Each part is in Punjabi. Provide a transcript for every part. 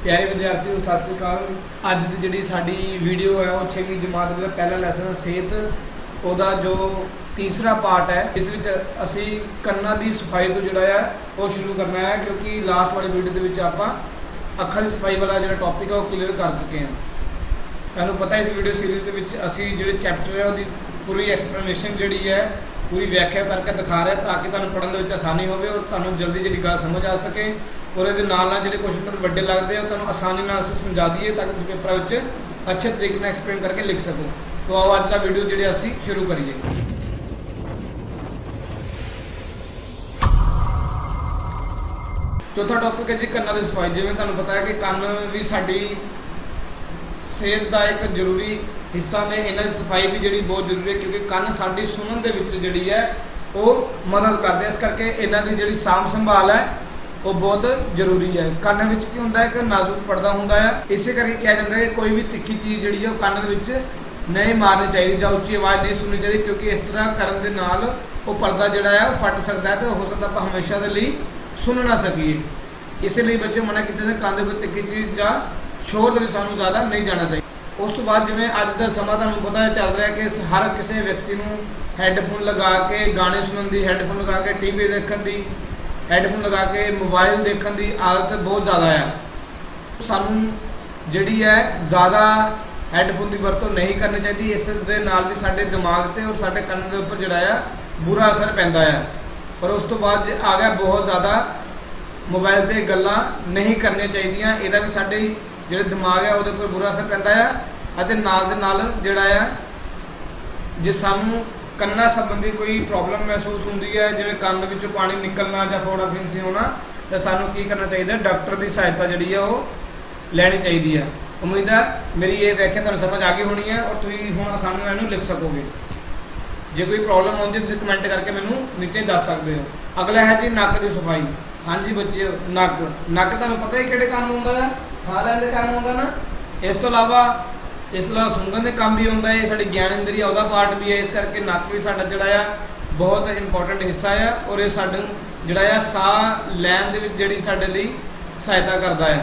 प्यारे विद्यार्थियों सत श्री अकाल। अज की जी साडी वीडियो है वो 6वीं जमात का पहला लैसन सेहत उहदा जो तीसरा पार्ट है। इस असी कन्ना की सफाई तो जोड़ा है वो शुरू करना है, क्योंकि लास्ट वाली वीडियो के आप अखां की सफाई वाला जो टॉपिक है वो क्लीयर कर चुके हैं। तुहानूं पता है इस वीडियो सीरीज़ के असी जो चैप्टर है वो पूरी एक्सप्लेनेशन जी है पूरी व्याख्या करके दिखा रहे हैं, ताकि तुहानूं पढ़ने में आसानी हो और तुहानूं जल्दी जल्दी गल समझ आ सके। और ये जो क्वेश्चन तुहानूं वड्डे लगते हैं तुहानूं आसानी नाल असीं समझा दीए, ताकि तुसीं पेपर में अच्छे तरीके से एक्सप्लेन करके लिख सको। तो आओ अज का वीडियो जी असीं शुरू करिए। चौथा टॉपिक है जी कन्ना की सफाई। जिवें तुहानूं पता है कि कन्न भी साडी सेहत का एक जरूरी हिस्सा ने, इन्हां की सफाई भी जी बहुत जरूरी है, क्योंकि कन्न साडी सुनन दे विच जिहड़ी है वो मदद करते हैं। इस करके इन्हां की जिहड़ी साम संभाल है वो बहुत जरूरी है। कन्न विच की हुंदा है कि नाजुक पर्दा हुंदा है, इसे करके कहा जाता है कि कोई भी तिखी चीज़ जिहड़ी है कन्न दे विच नहीं मारनी चाहिए या उच्ची आवाज़ नहीं सुननी चाहिए, क्योंकि इस तरह करन दे नाल वो पर्दा जिहड़ा है फट सकता है, तो हो सकता है हमेशा के लिए सुन ना सकीए। इसलिए बच्चों मना किया कन्न दे तिखी चीज़ या शोर के सानू ज़्यादा नहीं जाना चाहिए। उस तो बाद जिवें अज का समा तुहानूं पता चल रहा है कि हर किसी व्यक्ति को हैडफोन लगा के गाने सुनने की, हैडफोन लगा के टीवी देखने की, हैडफोन लगा के मोबाइल देखने की आदत बहुत ज़्यादा है। सानू जिहड़ी है ज़्यादा हैडफोन की वरतों नहीं करनी चाहिए। इस दे नाल भी साडे दिमाग ते और साडे कन्न के उपर जिहड़ा है बुरा असर पैंदा है। और उस तो बाद आ गया बहुत ज़्यादा मोबाइल ते गल्लां नहीं करनी चाहिए। इहदा भी साडे जिहड़े दिमाग है उहदे उपर बुरा असर पैंदा है। अते नाल दे नाल जिहड़ा है जे सानू कन्ना संबंधी कोई प्रॉब्लम महसूस होंदी है, जिवें कन्न विचों पानी निकलना या फोड़ा फिंसी होना, तो सानू की करना चाहिए, डॉक्टर की सहायता जिहड़ी है वो लैनी चाहिए है। उम्मीद है मेरी ये व्याख्या तुहानूं समझ आ गई होनी है और तुसीं हुण आसानी नाल इहनूं लिख सकोगे। जे कोई प्रॉब्लम आउंदी तुसीं कमेंट करके मैनूं नीचे दस सकते हो। अगला है जी नक की सफाई। हाँ जी बच्चे, नक तुहानूं पता ही किहड़े काम आउंदा है, साह लैण दे काम आउंदा ना। इस तो इलावा सुंघण के काम भी आता है, साड़ी ज्ञान इंद्रिया वह पार्ट भी है। इस करके नक भी साडा जिहड़ा है बहुत इंपॉर्टेंट हिस्सा है, और ये साडू जिहड़ा है साह लैण दे विच जिहड़ी साडे लई सहायता करता है।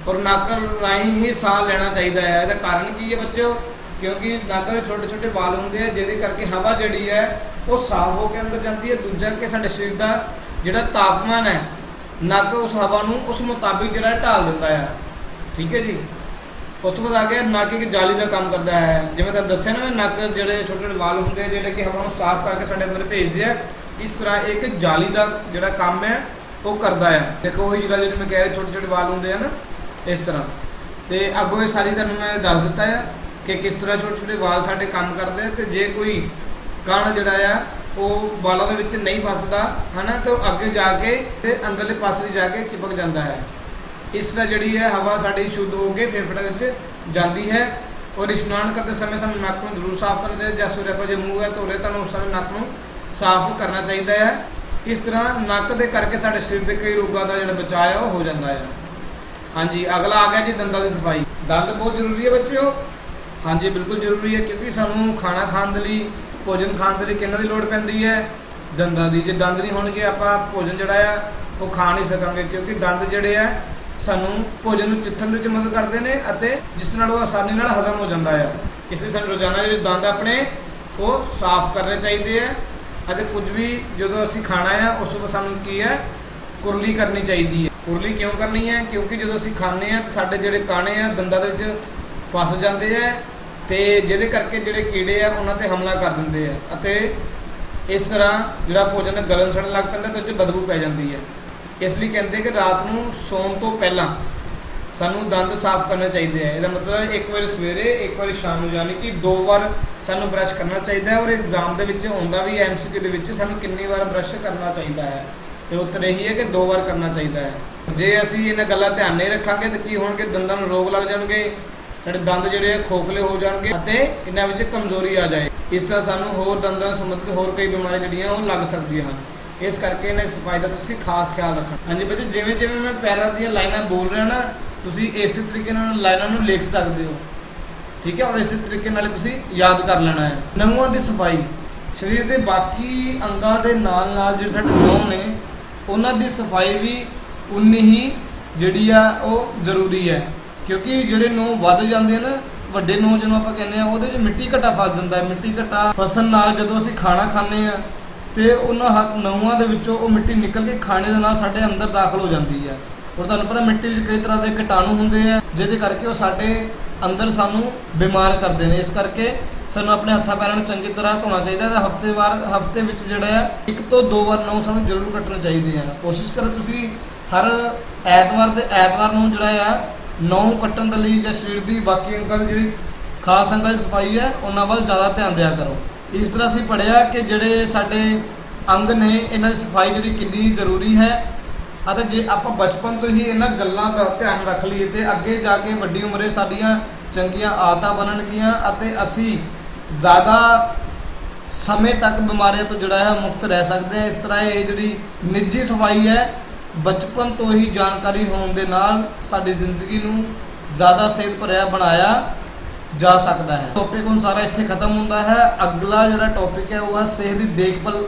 और नक राही ही साह लेना चाहिए है। इसका कारण की है बच्चों, क्योंकि नक के छोटे छोटे वाल होंगे हैं, जिहदे करके हवा जिहड़ी है वो साफ होकर अंदर जाती है। दूजा कि साडे शरीर का जिहड़ा तापमान है नक उस हवा नूं उस मुताबिक जिहड़ा ढाल दिंदा है। ठीक है जी। उस तो बाद आ गया नक एक जाली का काम करता है। जिवें तुहानूं दस्सिया ना, नक जिहड़े छोटे छोटे वाल होंगे हैं जिहड़े कि हवा नूं साफ करके साडे अंदर भेजदे हैं, इस तरह एक जाली का जिहड़ा काम है वो करता है। देखो वही गल जिवें मैं कह रहा छोटे छोटे वाल होंगे हैं ना, इस तरह। तो अगों ये सारी तुहानूं मैं दस दिता है कि किस तरह छोटे छोटे वाल साडे काम करते हैं। तो जे कोई कण जिहड़ा है वो वालों के विच नहीं फसदा है ना, तो अगे जाके ते अंदरले पासे जाके चिपक जाता है। इस तरह जिहड़ी है हवा साडी शुद्ध होकर फेफड़े में जाती है। और इशनान करते समय सानूं नक को जरूर साफ करना चाहिए। जैसे सूर्य जो मूँह है धो रहे तो उस समय नक को साफ करना चाहिए है। इस तरह नक के करके साडे शरीर के कई रोगों का जो बचाव है वो हो जाता है। हाँ जी, अगला आ गया जी दंदां की सफाई। दंद बहुत जरूरी है बच्चों। हाँ जी बिल्कुल जरूरी है, क्योंकि सानूं खाना खाने के लिए, भोजन खाने के लिए किन्हां दी लोड़ पैंदी है, दंदां दी। जे दंद नहीं होणगे आपां भोजन जिहड़ा है वो खा नहीं सकांगे, क्योंकि दंद जिहड़े है सानू भोजन में चित्थन में मदद करते हैं, जिस नाल आसानी नाल हजम हो जाता है। इसलिए सानू रोजाना जो दंद अपने वो साफ करने चाहिए है। कुछ भी जो असी खाना है उस तो सानू की है कुरली करनी चाहिए है। कुरली क्यों करनी है, क्योंकि जो असी खाने हैं तो साडे जिहड़े काने हैं दंदां दे विच फस जाते हैं, तो जिहदे करके जिहड़े कीड़े हैं उन्हां ते हमला कर दिंदे हैं। इस तरह जिहड़ा भोजन गलन सड़न लग पैंदा तो उस बदबू पै जाती है। इसलिए कहते हैं कि रात को सौन तो पहला सानू दंद साफ करने चाहिए है। इसका मतलब एक बार सवेरे एक बार शाम को, यानी कि 2 बार सानू ब्रश करना चाहिए है। और एग्जाम के आता भी MCQ के सानू कितनी बार ब्रश करना चाहिए है, तो उत्तर यही है कि 2 बार करना चाहिए है। जे असी इन्हां गल्लां ध्यान नहीं रखांगे तो की होणगे, दंदां नूं रोग लग जाणगे, साडे दंद जिहड़े खोखले हो जाणगे अते इन्हां विच कमजोरी आ जाए। इस तरह सानू होर दंदां संबंधित होर कई बीमारियां जिहड़ियां वो लग सकदियां हैं। इस करके इन्हें सफाई का तुसीं खास ख्याल रखना। हाँ जी बच्चों, जिवें जिवें मैं पैरां दी लाइनां बोल रहा ना, तुसीं इस तरीके नाल लाइनां नूं लिख सकते हो। ठीक है, और इस तरीके नाल तुसीं याद कर लेना है। नहुआं की सफाई, शरीर के बाकी अंगां दे नाल नाल जिहड़े साडे नहुं ने उन्हां दी सफाई भी उन्नी ही ਜਿਹੜੀ ਆ ਉਹ ਜ਼ਰੂਰੀ ਹੈ, ਕਿਉਂਕਿ ਜਿਹੜੇ ਨਹੁੰ ਵੱਧ ਜਾਂਦੇ ਨਾ, ਵੱਡੇ ਨਹੁੰ ਜਿਹਨੂੰ ਆਪਾਂ ਕਹਿੰਦੇ ਆ, ਉਹਦੇ 'ਚ ਮਿੱਟੀ ਘਟਾ ਫਸ ਜਾਂਦਾ ਹੈ। ਮਿੱਟੀ ਘਟਾ ਫਸਣ ਨਾਲ ਜਦੋਂ ਅਸੀਂ ਖਾਣਾ ਖਾਂਦੇ ਆ ਤੇ ਉਹਨਾਂ ਨਹੁੰਆਂ ਦੇ ਵਿੱਚੋਂ ਉਹ ਮਿੱਟੀ ਨਿਕਲ ਕੇ ਖਾਣੇ ਦੇ ਨਾਲ ਸਾਡੇ ਅੰਦਰ ਦਾਖਲ ਹੋ ਜਾਂਦੀ ਹੈ। ਔਰ ਤੁਹਾਨੂੰ ਪਤਾ ਮਿੱਟੀ ਵਿੱਚ ਕਈ ਤਰ੍ਹਾਂ ਦੇ ਕੀਟਾਣੂ ਹੁੰਦੇ ਆ, ਜਿਹਦੇ ਕਰਕੇ ਉਹ ਸਾਡੇ ਅੰਦਰ ਸਾਨੂੰ ਬਿਮਾਰ ਕਰਦੇ ਨੇ। ਇਸ ਕਰਕੇ ਸਾਨੂੰ ਆਪਣੇ ਹੱਥਾਂ ਪੈਰਾਂ ਨੂੰ ਚੰਗੀ ਤਰ੍ਹਾਂ ਧੋਣਾ ਚਾਹੀਦਾ ਹੈ। ਹਫਤੇ ਵਿੱਚ ਜਿਹੜਾ ਹੈ 1 ਤੋਂ 2 ਵਾਰ ਨਹੁੰ ਸਾਨੂੰ ਜ਼ਰੂਰ ਕੱਟਣੇ ਚਾਹੀਦੇ ਆ। ਕੋਸ਼ਿਸ਼ ਕਰੋ ਤੁਸੀਂ ਹਰ ਐਤਵਾਰ ਨੂੰ ਜਿਹੜਾ ਆ ਨਹੁੰ ਕੱਟਣ ਦੇ ਲਈ, ਜਾਂ ਸਰੀਰ ਦੀ ਬਾਕੀ ਅੰਗਾਂ ਦੀ ਜਿਹੜੀ ਖਾਸ ਅੰਗਾਂ ਦੀ ਸਫਾਈ ਹੈ ਉਹਨਾਂ ਵੱਲ ਜ਼ਿਆਦਾ ਧਿਆਨ ਦਿਆ ਕਰੋ। ਇਸ ਤਰ੍ਹਾਂ ਅਸੀਂ ਪੜ੍ਹਿਆ ਕਿ ਜਿਹੜੇ ਸਾਡੇ ਅੰਗ ਨੇ ਇਹਨਾਂ ਦੀ ਸਫਾਈ ਜਿਹੜੀ ਕਿੰਨੀ ਜ਼ਰੂਰੀ ਹੈ, ਅਤੇ ਜੇ ਆਪਾਂ ਬਚਪਨ ਤੋਂ ਹੀ ਇਹਨਾਂ ਗੱਲਾਂ ਦਾ ਧਿਆਨ ਰੱਖ ਲਈਏ ਤੇ ਅੱਗੇ ਜਾ ਕੇ ਵੱਡੀ ਉਮਰੇ ਸਾਡੀਆਂ ਚੰਗੀਆਂ ਆਦਤਾਂ ਬਣਨਗੀਆਂ ਅਤੇ ਅਸੀਂ ਜ਼ਿਆਦਾ ਸਮੇਂ ਤੱਕ ਬਿਮਾਰੀਆਂ ਤੋਂ ਜਿਹੜਾ ਹੈ ਮੁਕਤ ਰਹਿ ਸਕਦੇ ਹਾਂ। ਇਸ ਤਰ੍ਹਾਂ ਇਹ ਜਿਹੜੀ ਨਿੱਜੀ ਸਫਾਈ ਹੈ ਬਚਪਨ ਤੋਂ ਹੀ ਜਾਣਕਾਰੀ ਹੋਣ ਦੇ ਨਾਲ ਸਾਡੀ ਜ਼ਿੰਦਗੀ ਨੂੰ ਜ਼ਿਆਦਾ ਸਿਹਤ ਭਰਿਆ ਬਣਾਇਆ ਜਾ ਸਕਦਾ ਹੈ। ਟੌਪਿਕ ਹੁਣ ਸਾਰਾ ਇੱਥੇ ਖਤਮ ਹੁੰਦਾ ਹੈ। ਅਗਲਾ ਜਿਹੜਾ ਟੌਪਿਕ ਹੈ ਉਹ ਹੈ ਸਿਹਤ ਦੀ ਦੇਖਭਾਲ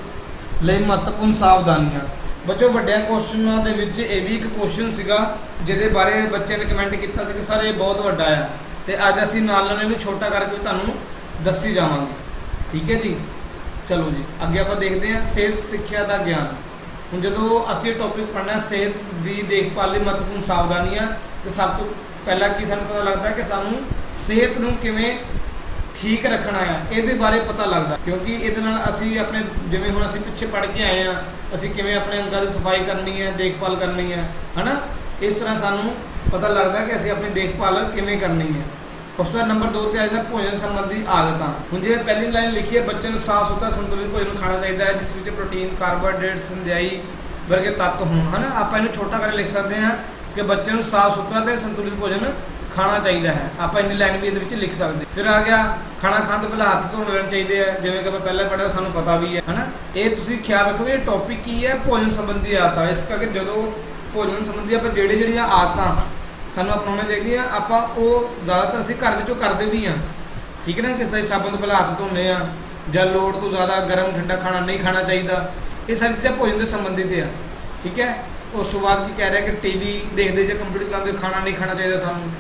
ਲਈ ਮਹੱਤਵਪੂਰਨ ਸਾਵਧਾਨੀਆਂ। ਬੱਚੋ ਵੱਡਿਆਂ ਕੁਐਸਚਨਾਂ ਦੇ ਵਿੱਚ ਇਹ ਵੀ ਇੱਕ ਕੁਐਸਚਨ ਸੀਗਾ ਜਿਹਦੇ ਬਾਰੇ ਬੱਚਿਆਂ ਨੇ ਕਮੈਂਟ ਕੀਤਾ ਸੀ ਕਿ ਸਰ ਇਹ ਬਹੁਤ ਵੱਡਾ ਆ, ਤੇ ਅੱਜ ਅਸੀਂ ਨਾਲ ਨਾਲ ਇਹਨੂੰ ਛੋਟਾ ਕਰਕੇ ਤੁਹਾਨੂੰ ਦੱਸੀ ਜਾਵਾਂਗੇ। ਠੀਕ ਹੈ ਜੀ, ਚਲੋ ਜੀ ਅੱਗੇ ਆਪਾਂ ਦੇਖਦੇ ਹਾਂ ਸਿਹਤ ਸਿੱਖਿਆ ਦਾ ਗਿਆਨ। ਹੁਣ ਜਦੋਂ ਅਸੀਂ ਇਹ ਟੌਪਿਕ ਪੜ੍ਹਨਾ ਸਿਹਤ ਦੀ ਦੇਖਭਾਲ ਲਈ ਮਹੱਤਵਪੂਰਨ ਸਾਵਧਾਨੀਆਂ, ਤੇ ਸਭ ਤੋਂ ਪਹਿਲਾਂ ਕੀ ਸਾਨੂੰ ਪਤਾ ਲੱਗਦਾ ਕਿ ਸਾਨੂੰ ਸਿਹਤ ਨੂੰ ਕਿਵੇਂ ਠੀਕ ਰੱਖਣਾ ਆ, ਇਹਦੇ ਬਾਰੇ ਪਤਾ ਲੱਗਦਾ, ਕਿਉਂਕਿ ਇਹਦੇ ਨਾਲ ਅਸੀਂ ਆਪਣੇ ਜਿਵੇਂ ਹੁਣ ਅਸੀਂ ਪਿੱਛੇ ਪੜ੍ਹ ਕੇ ਆਏ ਆ, ਅਸੀਂ ਕਿਵੇਂ ਆਪਣੇ ਅੰਗਾਂ ਦੀ ਸਫਾਈ ਕਰਨੀ ਹੈ, ਦੇਖਭਾਲ ਕਰਨੀ ਹੈ, ਹਨਾ। ਇਸ ਤਰ੍ਹਾਂ ਸਾਨੂੰ ਪਤਾ ਲੱਗਦਾ ਕਿ ਅਸੀਂ ਆਪਣੀ ਦੇਖਭਾਲ ਕਿਵੇਂ ਕਰਨੀ ਹੈ। ਉਸ ਤੋਂ ਬਾਅਦ ਨੰਬਰ 2 ਤੇ ਆ ਜਾਂਦਾ ਭੋਜਨ ਸੰਬੰਧੀ ਆਦਤਾਂ। ਹੁਣ ਜਿਵੇਂ ਪਹਿਲੀ ਲਾਈਨ ਲਿਖੀ ਹੈ, ਬੱਚੇ ਨੂੰ ਸਾਫ਼ ਸੁਥਰਾ ਸੰਤੁਲਿਤ ਭੋਜਨ ਖਾਣਾ ਚਾਹੀਦਾ ਹੈ ਜਿਸ ਵਿੱਚ ਪ੍ਰੋਟੀਨ, ਕਾਰਬੋਹਾਈਡਰੇਟ, ਸੰਧਿਆਈ ਵਰਗੇ ਤੱਤ ਹੋਣ, ਹਨਾ। ਆਪਾਂ ਇਹਨੂੰ ਛੋਟਾ ਕਰਕੇ ਲਿਖ ਸਕਦੇ ਹਾਂ ਕਿ ਬੱਚੇ ਨੂੰ ਸਾਫ਼ ਸੁਥਰਾ ਤੇ ਸੰਤੁਲਿਤ ਭੋਜਨ ਖਾਣਾ ਚਾਹੀਦਾ ਹੈ। ਆਪਾਂ ਇੰਨੀ ਲਾਈਨ ਵੀ ਇਹਦੇ ਵਿੱਚ ਲਿਖ ਸਕਦੇ। ਫਿਰ ਆ ਗਿਆ ਖਾਣਾ ਖਾਣ ਤੋਂ ਪਹਿਲਾਂ ਹੱਥ ਧੋਣ ਲੈਣੇ ਚਾਹੀਦੇ ਆ, ਜਿਵੇਂ ਕਿ ਆਪਾਂ ਪਹਿਲਾਂ ਪੜ੍ਹਿਆ ਸਾਨੂੰ ਪਤਾ ਵੀ ਹੈ, ਹਨਾ। ਇਹ ਤੁਸੀਂ ਖਿਆਲ ਰੱਖੋ ਇਹ ਟੌਪਿਕ ਕੀ ਹੈ, ਭੋਜਨ ਸੰਬੰਧੀ ਆਦਤਾਂ। ਇਸ ਕਰਕੇ ਜਦੋਂ ਭੋਜਨ ਸੰਬੰਧੀ ਆਪਾਂ ਜਿਹੜੀਆਂ ਆਦਤਾਂ ਸਾਨੂੰ ਅਪਣਾਉਣਾ ਚਾਹੀਦੀਆਂ, ਆਪਾਂ ਉਹ ਜ਼ਿਆਦਾਤਰ ਅਸੀਂ ਘਰ ਵਿੱਚੋਂ ਕਰਦੇ ਵੀ ਹਾਂ। ਠੀਕ ਹੈ ਨਾ, ਕਿਸੇ ਸਾਬਣ ਤੋਂ ਪਹਿਲਾਂ ਹੱਥ ਧੋਣੇ ਆ, ਜਾਂ ਲੋੜ ਤੋਂ ਜ਼ਿਆਦਾ ਗਰਮ ਠੰਡਾ ਖਾਣਾ ਨਹੀਂ ਖਾਣਾ ਚਾਹੀਦਾ। ਇਹ ਸਾਰੀ ਚੀਜ਼ਾਂ ਭੋਜਨ ਦੇ ਸੰਬੰਧਿਤ ਆ। ਠੀਕ ਹੈ। ਉਸ ਤੋਂ ਬਾਅਦ ਕੀ ਕਹਿ ਰਿਹਾ ਕਿ ਟੀਵੀ ਦੇਖਦੇ ਜਾਂ ਕੰਪਿਊਟਰ ਚਲਾਉਂਦੇ ਖਾਣਾ ਨਹੀਂ ਖਾਣਾ ਚਾਹੀਦਾ ਸਾਨੂੰ।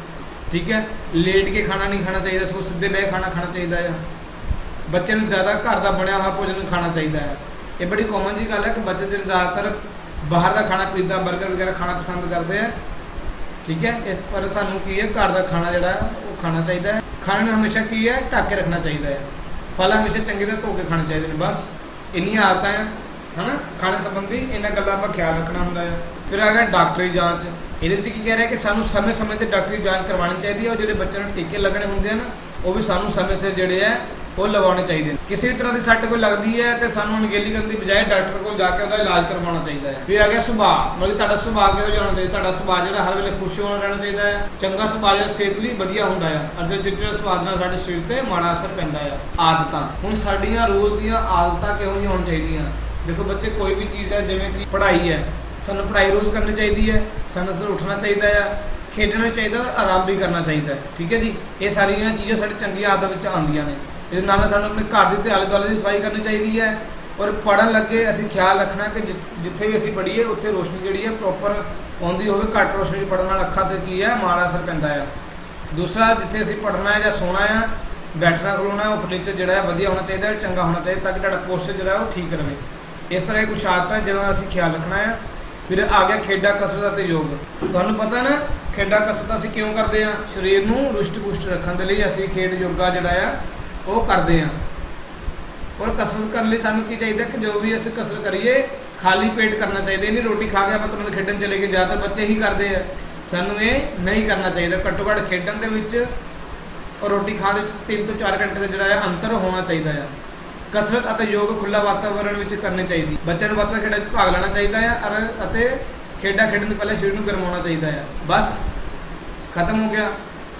ਠੀਕ ਹੈ। ਲੇਟ ਕੇ ਖਾਣਾ ਨਹੀਂ ਖਾਣਾ ਚਾਹੀਦਾ, ਸਗੋਂ ਸਿੱਧੇ ਬਹਿ ਖਾਣਾ ਚਾਹੀਦਾ ਆ। ਬੱਚੇ ਨੂੰ ਜ਼ਿਆਦਾ ਘਰ ਦਾ ਬਣਿਆ ਹੋਇਆ ਭੋਜਨ ਖਾਣਾ ਚਾਹੀਦਾ ਹੈ। ਇਹ ਬੜੀ ਕਾਮਨ ਜੀ ਗੱਲ ਹੈ ਕਿ ਬੱਚੇ ਜਿਹੜੇ ਜ਼ਿਆਦਾਤਰ ਬਾਹਰ ਦਾ ਖਾਣਾ, ਪੀਜ਼ਾ, ਬਰਗਰ ਵਗੈਰਾ ਖਾਣਾ ਪਸੰਦ ਕਰਦੇ ਆ। ਠੀਕ ਹੈ। ਇਸ ਪਰ ਸਾਨੂੰ ਕੀ ਹੈ, ਘਰ ਦਾ ਖਾਣਾ ਜਿਹੜਾ ਉਹ ਖਾਣਾ ਚਾਹੀਦਾ ਹੈ। ਖਾਣੇ ਨੂੰ ਹਮੇਸ਼ਾ ਕੀ ਹੈ, ਢੱਕ ਕੇ ਰੱਖਣਾ ਚਾਹੀਦਾ ਹੈ। ਫਲ ਹਮੇਸ਼ਾ ਚੰਗੀ ਤਰ੍ਹਾਂ ਧੋ ਕੇ ਖਾਣੇ ਚਾਹੀਦੇ ਨੇ। ਬਸ ਇੰਨੀਆਂ ਆਦਤਾਂ ਹੈ, ਹਨਾ। ਖਾਣੇ ਸੰਬੰਧੀ ਇਹਨਾਂ ਗੱਲਾਂ ਦਾ ਖਿਆਲ ਰੱਖਣਾ ਹੁੰਦਾ ਹੈ। ਫਿਰ ਆ ਗਿਆ ਡਾਕਟਰੀ ਜਾਂਚ। ਇਹਦੇ ਵਿੱਚ ਕੀ ਕਹਿ ਰਿਹਾ ਕਿ ਸਾਨੂੰ ਸਮੇਂ-ਸਮੇਂ ਤੇ ਡਾਕਟਰੀ ਜਾਂਚ ਕਰਵਾਉਣੀ ਚਾਹੀਦੀ ਹੈ। ਔਰ ਜਿਹੜੇ ਬੱਚਿਆਂ ਨੂੰ ਟੀਕੇ ਲੱਗਣੇ ਹੁੰਦੇ ਹਨ ਉਹ ਵੀ ਸਾਨੂੰ ਸਮੇਂ ਸਿਰ ਜਿਹੜੇ ਹੈ ਉਹ ਲਗਾਉਣੇ ਚਾਹੀਦੇ ਨੇ। ਕਿਸੇ ਵੀ ਤਰ੍ਹਾਂ ਦੀ ਸੱਟ ਕੋਈ ਲੱਗਦੀ ਹੈ ਤੇ ਸਾਨੂੰ ਅਣਗਹਿਲੀ ਕਰਨ ਦੀ ਬਜਾਏ ਡਾਕਟਰ ਕੋਲ ਜਾ ਕੇ ਉਹਦਾ ਇਲਾਜ ਕਰਵਾਉਣਾ ਚਾਹੀਦਾ ਹੈ। ਫਿਰ ਆ ਗਿਆ ਸੁਭਾਅ, ਮਤਲਬ ਤੁਹਾਡਾ ਸੁਭਾਅ ਕਿਹੋ ਜਿਹਾ ਹੋਣਾ ਚਾਹੀਦਾ। ਤੁਹਾਡਾ ਸੁਭਾਅ ਜਿਹੜਾ ਹਰ ਵੇਲੇ ਖੁਸ਼ ਹੋਣਾ ਰਹਿਣਾ ਚਾਹੀਦਾ ਹੈ। ਚੰਗਾ ਸੁਭਾਅ ਜਿਹੜਾ ਸਿਹਤ ਲਈ ਵਧੀਆ ਹੁੰਦਾ ਹੈ, ਅਤੇ ਜਿਹੜੇ ਸੁਭਾਅ ਨਾਲ ਸਾਡੇ ਸਰੀਰ ਤੇ ਮਾੜਾ ਅਸਰ ਪੈਂਦਾ ਹੈ। ਆਦਤਾਂ, ਹੁਣ ਸਾਡੀਆਂ ਰੋਜ਼ ਦੀਆਂ ਆਦਤਾਂ ਕਿਹੋ ਜਿਹੀਆਂ ਹੋਣੀਆਂ ਚਾਹੀਦੀਆਂ। ਦੇਖੋ ਬੱਚੇ, ਕੋਈ ਵੀ ਚੀਜ਼ ਹੈ, ਜਿਵੇਂ ਕਿ ਪੜ੍ਹਾਈ ਹੈ, ਸਾਨੂੰ ਪੜ੍ਹਾਈ ਰੋਜ਼ ਕਰਨੀ ਚਾਹੀਦੀ ਹੈ। ਸਮੇਂ ਸਿਰ ਉੱਠਣਾ ਚਾਹੀਦਾ ਹੈ, ਖੇਡਣਾ ਵੀ ਚਾਹੀਦਾ, ਆਰਾਮ ਵੀ ਕਰਨਾ ਚਾਹੀਦਾ ਹੈ। ਠੀਕ ਹੈ ਜੀ। ਇਹ ਸਾਰੀਆਂ ਚੀਜ਼ਾਂ ਸਾਡੇ ਚੰਗੀਆਂ ਆਦਤਾਂ ਵਿੱਚ ਆਉਂਦੀਆਂ ਨੇ। ਇਹਦੇ ਨਾਲ ਸਾਨੂੰ ਆਪਣੇ ਘਰ ਦੇ ਆਲੇ ਦੁਆਲੇ ਦੀ ਸਫਾਈ ਕਰਨੀ ਚਾਹੀਦੀ ਹੈ। ਔਰ ਪੜ੍ਹਨ ਲੱਗੇ ਅਸੀਂ ਖਿਆਲ ਰੱਖਣਾ ਕਿ ਜਿੱਥੇ ਵੀ ਅਸੀਂ ਪੜ੍ਹੀਏ ਉੱਥੇ ਰੋਸ਼ਨੀ ਜਿਹੜੀ ਹੈ ਪ੍ਰੋਪਰ ਆਉਂਦੀ ਹੋਵੇ। ਘੱਟ ਰੋਸ਼ਨੀ ਪੜ੍ਹਨ ਨਾਲ ਅੱਖਾਂ 'ਤੇ ਕੀ ਹੈ, ਮਾੜਾ ਅਸਰ ਪੈਂਦਾ ਹੈ। ਦੂਸਰਾ, ਜਿੱਥੇ ਅਸੀਂ ਪੜ੍ਹਨਾ ਹੈ ਜਾਂ ਸੋਣਾ ਹੈ, ਬੈਠਣਾ ਖਲੋਣਾ, ਉਹ ਫਰਨੀਚਰ ਜਿਹੜਾ ਹੈ ਵਧੀਆ ਹੋਣਾ ਚਾਹੀਦਾ, ਚੰਗਾ ਹੋਣਾ ਚਾਹੀਦਾ, ਤਾਂ ਕਿ ਤੁਹਾਡਾ ਪੋਸਚਰ ਜਿਹੜਾ ਉਹ ਠੀਕ ਰਹੇ। ਇਸ ਤਰ੍ਹਾਂ ਇਹ ਕੁਛ ਆਦਤਾਂ ਜਿਹਨਾਂ ਦਾ ਅਸੀਂ ਖਿਆਲ ਰੱਖਣਾ ਹੈ। ਫਿਰ ਆ ਗਿਆ ਖੇਡਾਂ, ਕਸਰਤ ਅਤੇ ਯੋਗ। ਤੁਹਾਨੂੰ ਪਤਾ ਨਾ, ਖੇਡਾਂ ਕਸਰਤਾਂ ਅਸੀਂ ਕਿਉਂ ਕਰਦੇ ਹਾਂ? ਸਰੀਰ ਨੂੰ ਰੁਸ਼ਟ ਪੁਸ਼ਟ ਰੱਖਣ ਦੇ ਲਈ ਅਸੀਂ ਖੇਡ ਯੋਗਾ ਜਿਹੜਾ ਆ ਉਹ ਕਰਦੇ ਹਾਂ। ਔਰ ਕਸਰਤ ਕਰਨ ਲਈ ਸਾਨੂੰ ਕੀ ਚਾਹੀਦਾ ਕਿ ਜੋ ਵੀ ਅਸੀਂ ਕਸਰਤ ਕਰੀਏ ਖਾਲੀ ਪੇਟ ਕਰਨਾ ਚਾਹੀਦਾ। ਨਹੀਂ ਰੋਟੀ ਖਾ ਕੇ ਆਪਾਂ ਤੁਰੰਤ ਖੇਡਣ ਚਲੇ ਗਏ, ਜ਼ਿਆਦਾਤਰ ਬੱਚੇ ਹੀ ਕਰਦੇ ਆ। ਸਾਨੂੰ ਇਹ ਨਹੀਂ ਕਰਨਾ ਚਾਹੀਦਾ। ਘੱਟੋ ਘੱਟ ਖੇਡਣ ਦੇ ਵਿੱਚ ਔਰ ਰੋਟੀ ਖਾਣ ਦੇ ਵਿੱਚ 3 ਤੋਂ 4 ਘੰਟੇ ਦਾ ਜਿਹੜਾ ਹੈ ਅੰਤਰ ਹੋਣਾ ਚਾਹੀਦਾ ਹੈ। ਕਸਰਤ ਅਤੇ ਯੋਗ ਖੁੱਲ੍ਹਾ ਵਾਤਾਵਰਣ ਵਿੱਚ ਕਰਨੀ ਚਾਹੀਦੀ। ਬੱਚਿਆਂ ਨੂੰ ਵੱਧ ਖੇਡਾਂ 'ਚ ਭਾਗ ਲੈਣਾ ਚਾਹੀਦਾ ਹੈ ਅਤੇ ਖੇਡਾਂ ਖੇਡਣ ਤੋਂ ਪਹਿਲਾਂ ਸਰੀਰ ਨੂੰ ਗਰਮਾਉਣਾ ਚਾਹੀਦਾ ਹੈ। ਬਸ ਖਤਮ ਹੋ ਗਿਆ।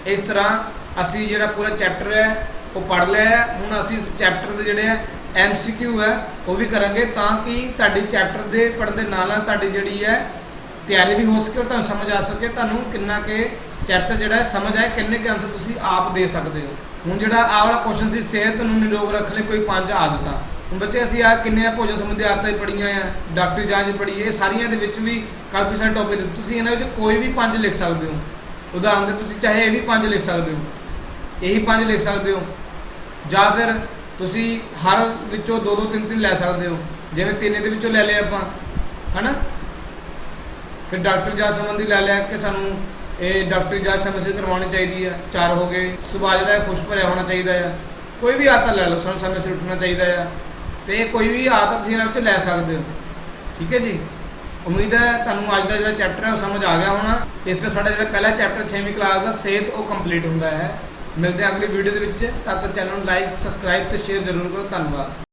ਇਸ ਤਰ੍ਹਾਂ ਅਸੀਂ ਜਿਹੜਾ ਪੂਰਾ ਚੈਪਟਰ ਹੈ ਉਹ ਪੜ੍ਹ ਲਿਆ ਹੈ। ਹੁਣ ਅਸੀਂ ਇਸ ਚੈਪਟਰ ਦੇ ਜਿਹੜੇ ਹੈ MCQ ਹੈ ਉਹ ਵੀ ਕਰਾਂਗੇ, ਤਾਂ ਕਿ ਤੁਹਾਡੀ ਚੈਪਟਰ ਦੇ ਪੜ੍ਹਨ ਦੇ ਨਾਲ ਨਾਲ ਤੁਹਾਡੀ ਜਿਹੜੀ ਹੈ ਤਿਆਰੀ ਵੀ ਹੋ ਸਕੇ ਔਰ ਤੁਹਾਨੂੰ ਸਮਝ ਆ ਸਕੇ ਤੁਹਾਨੂੰ ਕਿੰਨਾ ਕਿ ਚੈਪਟਰ ਜਿਹੜਾ ਹੈ ਸਮਝ ਆਏ, ਕਿੰਨੇ ਕੁ ਆਨਸਰ ਤੁਸੀਂ ਆਪ ਦੇ ਸਕਦੇ ਹੋ। ਹੁਣ ਜਿਹੜਾ ਆਹ ਵਾਲਾ ਕੁਐਸਚਨ ਸੀ, ਸਿਹਤ ਨੂੰ ਨਿਰੋਗ ਰੱਖਣ ਲਈ ਕੋਈ 5 ਆਦਤਾਂ। ਹੁਣ ਬੱਚੇ ਅਸੀਂ ਆ ਕਿੰਨੇ ਭੋਜਨ ਸੰਬੰਧੀ ਆਦਤਾਂ ਪੜ੍ਹੀਆਂ ਆ, ਡਾਕਟਰੀ ਜਾਂਚ ਪੜ੍ਹੀ, ਇਹ ਸਾਰੀਆਂ ਦੇ ਵਿੱਚ ਵੀ ਕਾਫੀ ਸਾਰੇ ਟੌਪਿਕ ਦਿੱਤੇ। ਤੁਸੀਂ ਇਹਨਾਂ ਵਿੱਚ ਕੋਈ ਵੀ 5 ਲਿਖ ਸਕਦੇ ਹੋ। ਉਦਾਹਰਨ ਦੇ ਤੁਸੀਂ ਚਾਹੇ ਇਹ ਵੀ 5 ਲਿਖ ਸਕਦੇ ਹੋ, ਇਹੀ 5 ਲਿਖ ਸਕਦੇ ਹੋ, ਜਾਂ ਫਿਰ ਤੁਸੀਂ ਹਰ ਵਿੱਚੋਂ 2-2 3-3 ਲੈ ਸਕਦੇ ਹੋ। ਜਿਵੇਂ 3 ਦੇ ਵਿੱਚੋਂ ਲੈ ਲਿਆ ਆਪਾਂ, ਹਨਾ। ਫਿਰ ਡਾਕਟਰੀ ਜਾਂਚ ਸੰਬੰਧੀ ਲੈ ਲਿਆ ਕਿ ਸਾਨੂੰ ਇਹ ਡਾਕਟਰੀ ਜਾਂਚ ਸਮੇਂ ਸਿਰ ਕਰਵਾਉਣੀ ਚਾਹੀਦੀ ਹੈ, 4 ਹੋ ਗਏ। ਸੁਭਾਅ ਜਿਹੜਾ ਖੁਸ਼ ਭਰਿਆ ਹੋਣਾ ਚਾਹੀਦਾ ਆ, ਕੋਈ ਵੀ ਆਦਤ ਲੈ ਲਓ, ਸਾਨੂੰ ਸਮੇਂ ਸਿਰ ਉੱਠਣਾ ਚਾਹੀਦਾ ਆ, ਤੇ ਕੋਈ ਵੀ ਆਦਤ ਤੁਸੀਂ ਇਹਨਾਂ ਵਿੱਚ ਲੈ ਸਕਦੇ ਹੋ। ਠੀਕ ਹੈ ਜੀ। ਉਮੀਦ ਹੈ ਤੁਹਾਨੂੰ ਅੱਜ ਦਾ ਜਿਹੜਾ ਚੈਪਟਰ ਹੈ ਉਹ ਸਮਝ ਆ ਗਿਆ ਹੋਣਾ। ਇਸ ਤੇ ਸਾਡਾ ਜਿਹੜਾ ਪਹਿਲਾ ਚੈਪਟਰ 6ਵੀਂ ਕਲਾਸ ਦਾ ਸਿਹਤ ਉਹ ਕੰਪਲੀਟ ਹੁੰਦਾ ਹੈ। ਮਿਲਦੇ ਹਾਂ ਅਗਲੀ ਵੀਡੀਓ ਦੇ ਵਿੱਚ। ਤਦ ਤੱਕ ਚੈਨਲ ਨੂੰ ਲਾਈਕ, ਸਬਸਕ੍ਰਾਈਬ ਤੇ ਸ਼ੇਅਰ ਜ਼ਰੂਰ ਕਰੋ। ਧੰਨਵਾਦ।